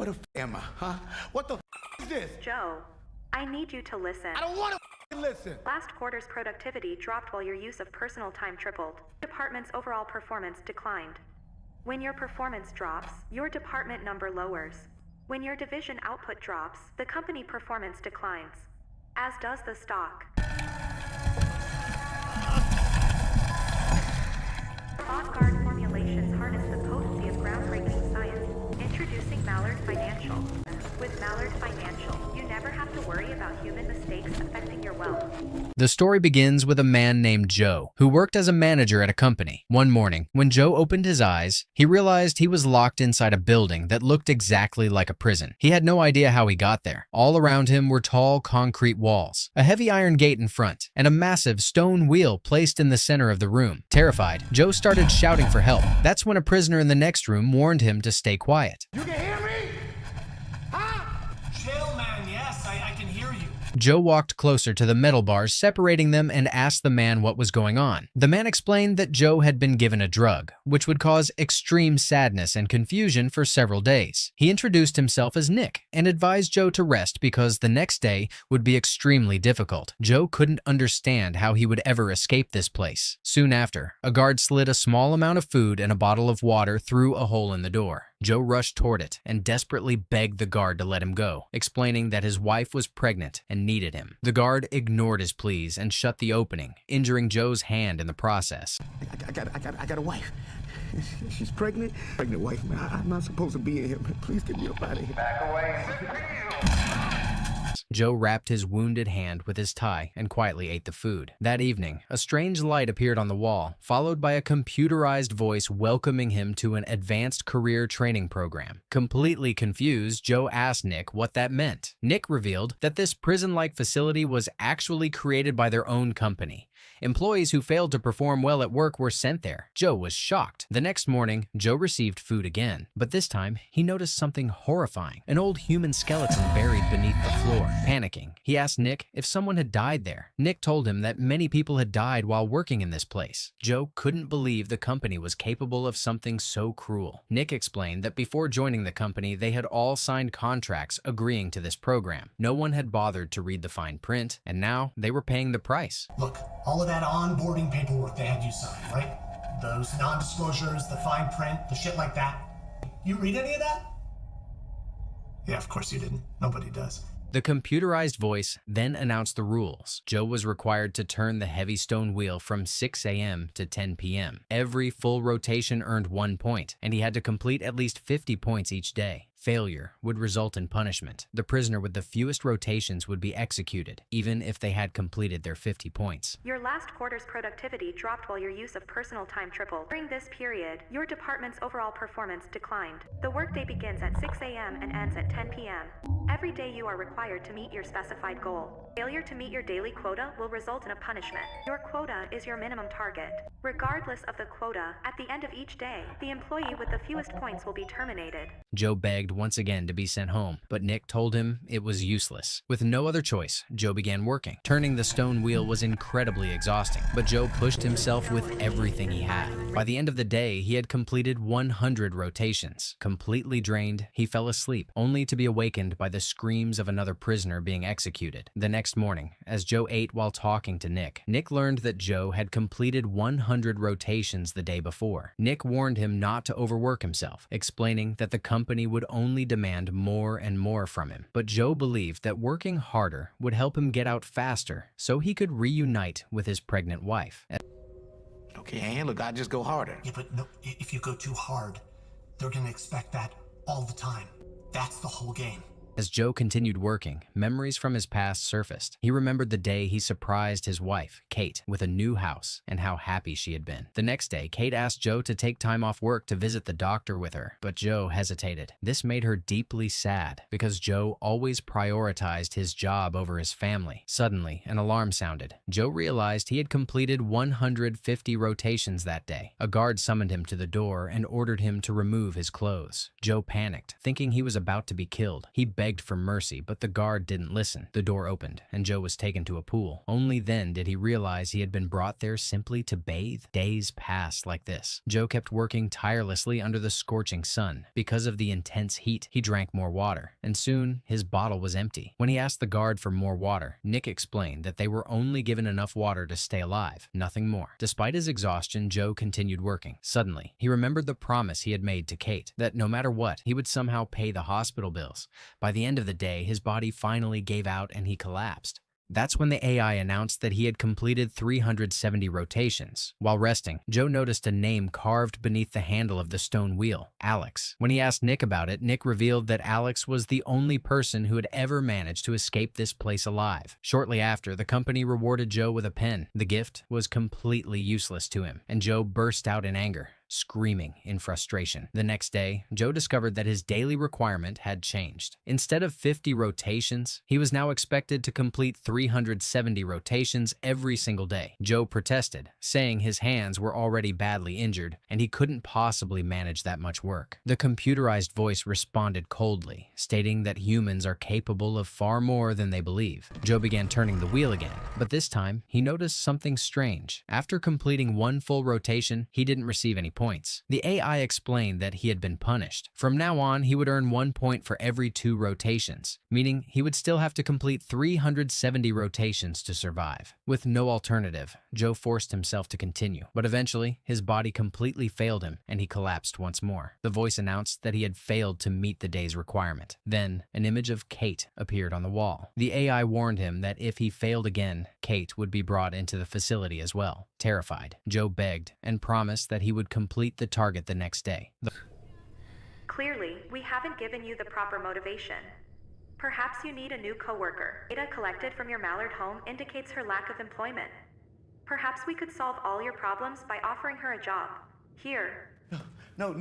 What the am I, huh? What the is this? Joe, I need you to listen. I don't want to listen. Last quarter's productivity dropped while your use of personal time tripled. Department's overall performance declined. When your performance drops, your department number lowers. When your division output drops, the company performance declines, as does the stock. Avant-garde formulations harness the potency of groundbreaking science. Introducing Mallard Financial. With Mallard Financial, you never have to worry about human mistakes affecting your wealth. The story begins with a man named Joe, who worked as a manager at a company. One morning, when Joe opened his eyes, he realized he was locked inside a building that looked exactly like a prison. He had no idea how he got there. All around him were tall concrete walls, a heavy iron gate in front, and a massive stone wheel placed in the center of the room. Terrified, Joe started shouting for help. That's when a prisoner in the next room warned him to stay quiet. You can hear me? Huh? Chill, man. Yes, I can hear you. Joe walked closer to the metal bars separating them and asked the man what was going on. The man explained that Joe had been given a drug, which would cause extreme sadness and confusion for several days. He introduced himself as Nick and advised Joe to rest because the next day would be extremely difficult. Joe couldn't understand how he would ever escape this place. Soon after, a guard slid a small amount of food and a bottle of water through a hole in the door. Joe rushed toward it and desperately begged the guard to let him go, explaining that his wife was pregnant and needed him. The guard ignored his pleas and shut the opening, injuring Joe's hand in the process. I got a wife. She's pregnant. Pregnant wife, man. I'm not supposed to be in here, man. Please get me up out of here. Back away. Joe wrapped his wounded hand with his tie and quietly ate the food. That evening, a strange light appeared on the wall, followed by a computerized voice welcoming him to an advanced career training program. Completely confused, Joe asked Nick what that meant. Nick revealed that this prison-like facility was actually created by their own company. Employees who failed to perform well at work were sent there. Joe was shocked. The next morning, Joe received food again, but this time he noticed something horrifying: an old human skeleton buried beneath the floor. Panicking, he asked Nick if someone had died there. Nick told him that many people had died while working in this place. Joe couldn't believe the company was capable of something so cruel. Nick explained that before joining the company, they had all signed contracts agreeing to this program. No one had bothered to read the fine print, and now they were paying the price. Look, all of that onboarding paperwork they had you sign, right? Those non-disclosures, the fine print, the shit like that. You read any of that? Yeah, of course you didn't. Nobody does. The computerized voice then announced the rules. Joe was required to turn the heavy stone wheel from 6 a.m. to 10 p.m. Every full rotation earned 1 point, and he had to complete at least 50 points each day. Failure would result in punishment. The prisoner with the fewest rotations would be executed, even if they had completed their 50 points. Your last quarter's productivity dropped while your use of personal time tripled. During this period, your department's overall performance declined. The workday begins at 6 a.m. and ends at 10 p.m. Every day you are required to meet your specified goal. Failure to meet your daily quota will result in a punishment. Your quota is your minimum target. Regardless of the quota, at the end of each day, the employee with the fewest points will be terminated. Joe begged once again to be sent home, but Nick told him it was useless. With no other choice, Joe began working. Turning the stone wheel was incredibly exhausting, but Joe pushed himself with everything he had. By the end of the day, he had completed 100 rotations. Completely drained, he fell asleep, only to be awakened by the screams of another prisoner being executed. The next morning, as Joe ate while talking to Nick, Nick learned that Joe had completed 100 rotations the day before. Nick warned him not to overwork himself, explaining that the company would only demand more and more from him. But Joe believed that working harder would help him get out faster so he could reunite with his pregnant wife. Okay, and look, I just go harder. Yeah, but no, if you go too hard, they're gonna expect that all the time. That's the whole game. As Joe continued working, memories from his past surfaced. He remembered the day he surprised his wife, Kate, with a new house and how happy she had been. The next day, Kate asked Joe to take time off work to visit the doctor with her, but Joe hesitated. This made her deeply sad because Joe always prioritized his job over his family. Suddenly, an alarm sounded. Joe realized he had completed 150 rotations that day. A guard summoned him to the door and ordered him to remove his clothes. Joe panicked, thinking he was about to be killed. He begged for mercy, but the guard didn't listen. The door opened, and Joe was taken to a pool. Only then did he realize he had been brought there simply to bathe. Days passed like this. Joe kept working tirelessly under the scorching sun. Because of the intense heat, he drank more water, and soon his bottle was empty. When he asked the guard for more water, Nick explained that they were only given enough water to stay alive, nothing more. Despite his exhaustion, Joe continued working. Suddenly, he remembered the promise he had made to Kate, that no matter what, he would somehow pay the hospital bills. By the end of the day, his body finally gave out and he collapsed. That's when the AI announced that he had completed 370 rotations. While resting, Joe noticed a name carved beneath the handle of the stone wheel, Alex. When he asked Nick about it, Nick revealed that Alex was the only person who had ever managed to escape this place alive. Shortly after, the company rewarded Joe with a pen. The gift was completely useless to him, and Joe burst out in anger, screaming in frustration. The next day, Joe discovered that his daily requirement had changed. Instead of 50 rotations, he was now expected to complete 370 rotations every single day. Joe protested, saying his hands were already badly injured and he couldn't possibly manage that much work. The computerized voice responded coldly, stating that humans are capable of far more than they believe. Joe began turning the wheel again, but this time he noticed something strange. After completing one full rotation, he didn't receive any points. The AI explained that he had been punished. From now on, he would earn 1 point for every 2 rotations, meaning he would still have to complete 370 rotations to survive. With no alternative, Joe forced himself to continue, but eventually his body completely failed him and he collapsed once more. The voice announced that he had failed to meet the day's requirement. Then, an image of Kate appeared on the wall. The AI warned him that if he failed again, Kate would be brought into the facility as well. Terrified, Joe begged and promised that he would complete the target the next day. Clearly, we haven't given you the proper motivation. Perhaps you need a new coworker. Data collected from your Mallard home indicates her lack of employment. Perhaps we could solve all your problems by offering her a job. Here. No.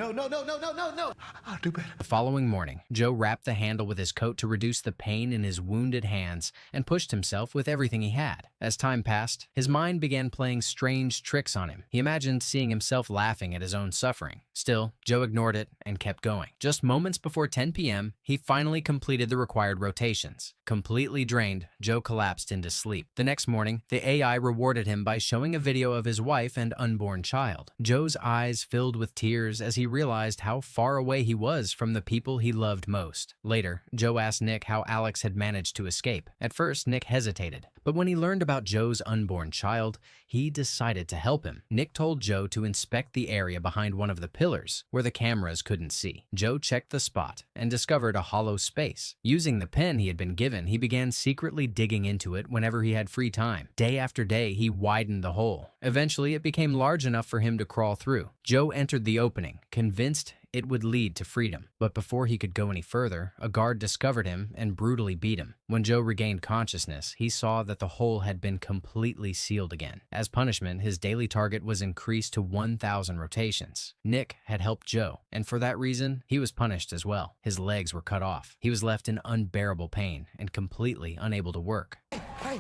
I'll do better. The following morning, Joe wrapped the handle with his coat to reduce the pain in his wounded hands and pushed himself with everything he had. As time passed, his mind began playing strange tricks on him. He imagined seeing himself laughing at his own suffering. Still, Joe ignored it and kept going. Just moments before 10 p.m., he finally completed the required rotations. Completely drained, Joe collapsed into sleep. The next morning, the AI rewarded him by showing a video of his wife and unborn child. Joe's eyes filled with tears as he realized how far away he was from the people he loved most. Later, Joe asked Nick how Alex had managed to escape. At first, Nick hesitated, but when he learned about Joe's unborn child, he decided to help him. Nick told Joe to inspect the area behind one of the pillars where the cameras couldn't see. Joe checked the spot and discovered a hollow space. Using the pen he had been given, he began secretly digging into it whenever he had free time. Day after day, he widened the hole. Eventually, it became large enough for him to crawl through. Joe entered the opening, convinced it would lead to freedom. But before he could go any further, a guard discovered him and brutally beat him. When Joe regained consciousness, he saw that the hole had been completely sealed again. As punishment, his daily target was increased to 1,000 rotations. Nick had helped Joe, and for that reason, he was punished as well. His legs were cut off. He was left in unbearable pain and completely unable to work. Hey,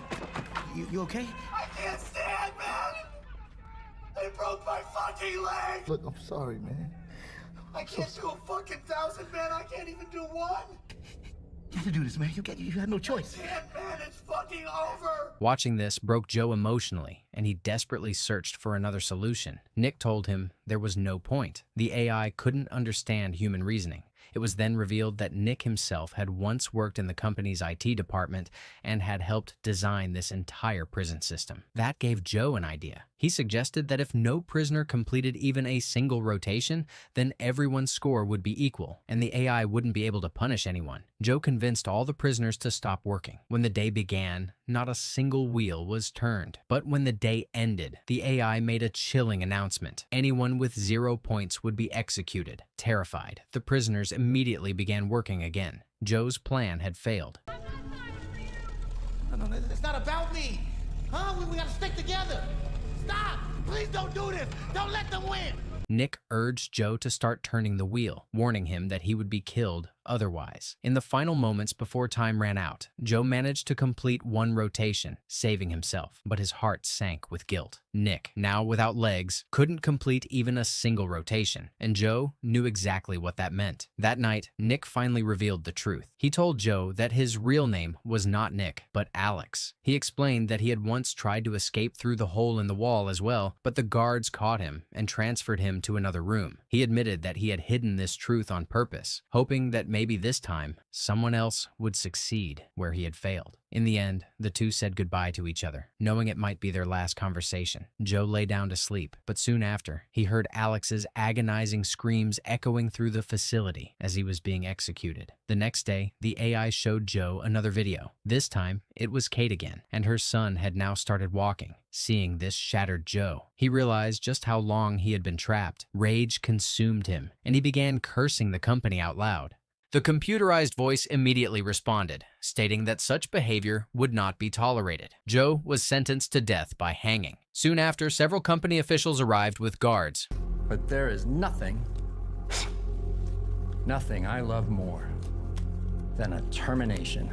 you okay? I can't stand, man! They broke my fucking leg! Look, I'm sorry, man. I can't do a fucking 1,000, man. I can't even do one. You have to do this, man. You had no choice. I can't, man. It's fucking over. Watching this broke Joe emotionally, and he desperately searched for another solution. Nick told him there was no point. The AI couldn't understand human reasoning. It was then revealed that Nick himself had once worked in the company's IT department and had helped design this entire prison system. That gave Joe an idea. He suggested that if no prisoner completed even a single rotation, then everyone's score would be equal, and the AI wouldn't be able to punish anyone. Joe convinced all the prisoners to stop working. When the day began, not a single wheel was turned. But when the day ended, the AI made a chilling announcement. Anyone with 0 points would be executed. Terrified, the prisoners immediately began working again. Joe's plan had failed. No, it's not about me. Huh? We gotta stick together. Stop! Please don't do this. Don't let them win. Nick urged Joe to start turning the wheel, warning him that he would be killed otherwise. In the final moments before time ran out, Joe managed to complete one rotation, saving himself, but his heart sank with guilt. Nick, now without legs, couldn't complete even a single rotation, and Joe knew exactly what that meant. That night, Nick finally revealed the truth. He told Joe that his real name was not Nick, but Alex. He explained that he had once tried to escape through the hole in the wall as well, but the guards caught him and transferred him to another room. He admitted that he had hidden this truth on purpose, hoping that maybe this time, someone else would succeed where he had failed. In the end, the two said goodbye to each other, knowing it might be their last conversation. Joe lay down to sleep, but soon after, he heard Alex's agonizing screams echoing through the facility as he was being executed. The next day, the AI showed Joe another video. This time, it was Kate again, and her son had now started walking. Seeing this shattered Joe, he realized just how long he had been trapped. Rage consumed him, and he began cursing the company out loud. The computerized voice immediately responded, stating that such behavior would not be tolerated. Joe was sentenced to death by hanging. Soon after, several company officials arrived with guards. But there is nothing I love more than a termination.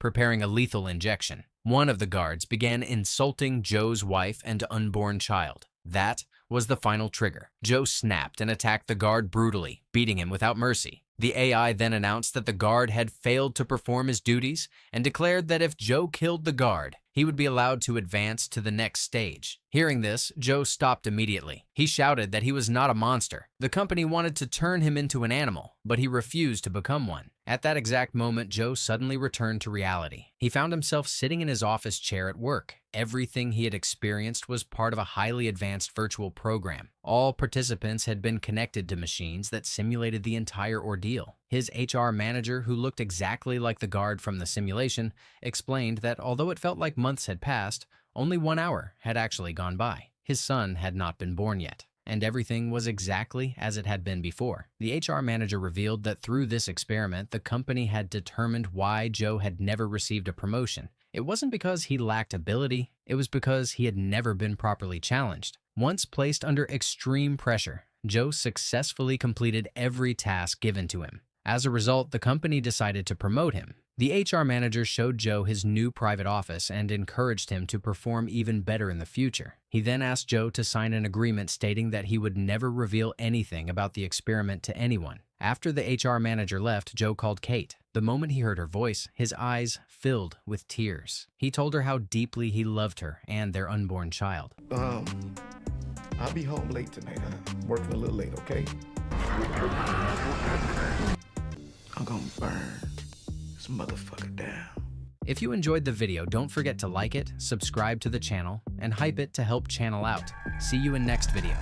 Preparing a lethal injection. One of the guards began insulting Joe's wife and unborn child. That was the final trigger. Joe snapped and attacked the guard brutally, beating him without mercy. The AI then announced that the guard had failed to perform his duties and declared that if Joe killed the guard, he would be allowed to advance to the next stage. Hearing this, Joe stopped immediately. He shouted that he was not a monster. The company wanted to turn him into an animal, but he refused to become one. At that exact moment, Joe suddenly returned to reality. He found himself sitting in his office chair at work. Everything he had experienced was part of a highly advanced virtual program. All participants had been connected to machines that simulated the entire ordeal. His HR manager, who looked exactly like the guard from the simulation, explained that although it felt like months had passed, only 1 hour had actually gone by. His son had not been born yet, and everything was exactly as it had been before. The HR manager revealed that through this experiment, the company had determined why Joe had never received a promotion. It wasn't because he lacked ability, it was because he had never been properly challenged. Once placed under extreme pressure, Joe successfully completed every task given to him. As a result, the company decided to promote him. The HR manager showed Joe his new private office and encouraged him to perform even better in the future. He then asked Joe to sign an agreement stating that he would never reveal anything about the experiment to anyone. After the HR manager left, Joe called Kate. The moment he heard her voice, his eyes filled with tears. He told her how deeply he loved her and their unborn child. I'll be home late tonight. I'm working a little late, okay? I'm gonna burn this motherfucker down. If you enjoyed the video, don't forget to like it, subscribe to the channel, and hype it to help channel out. See you in next video.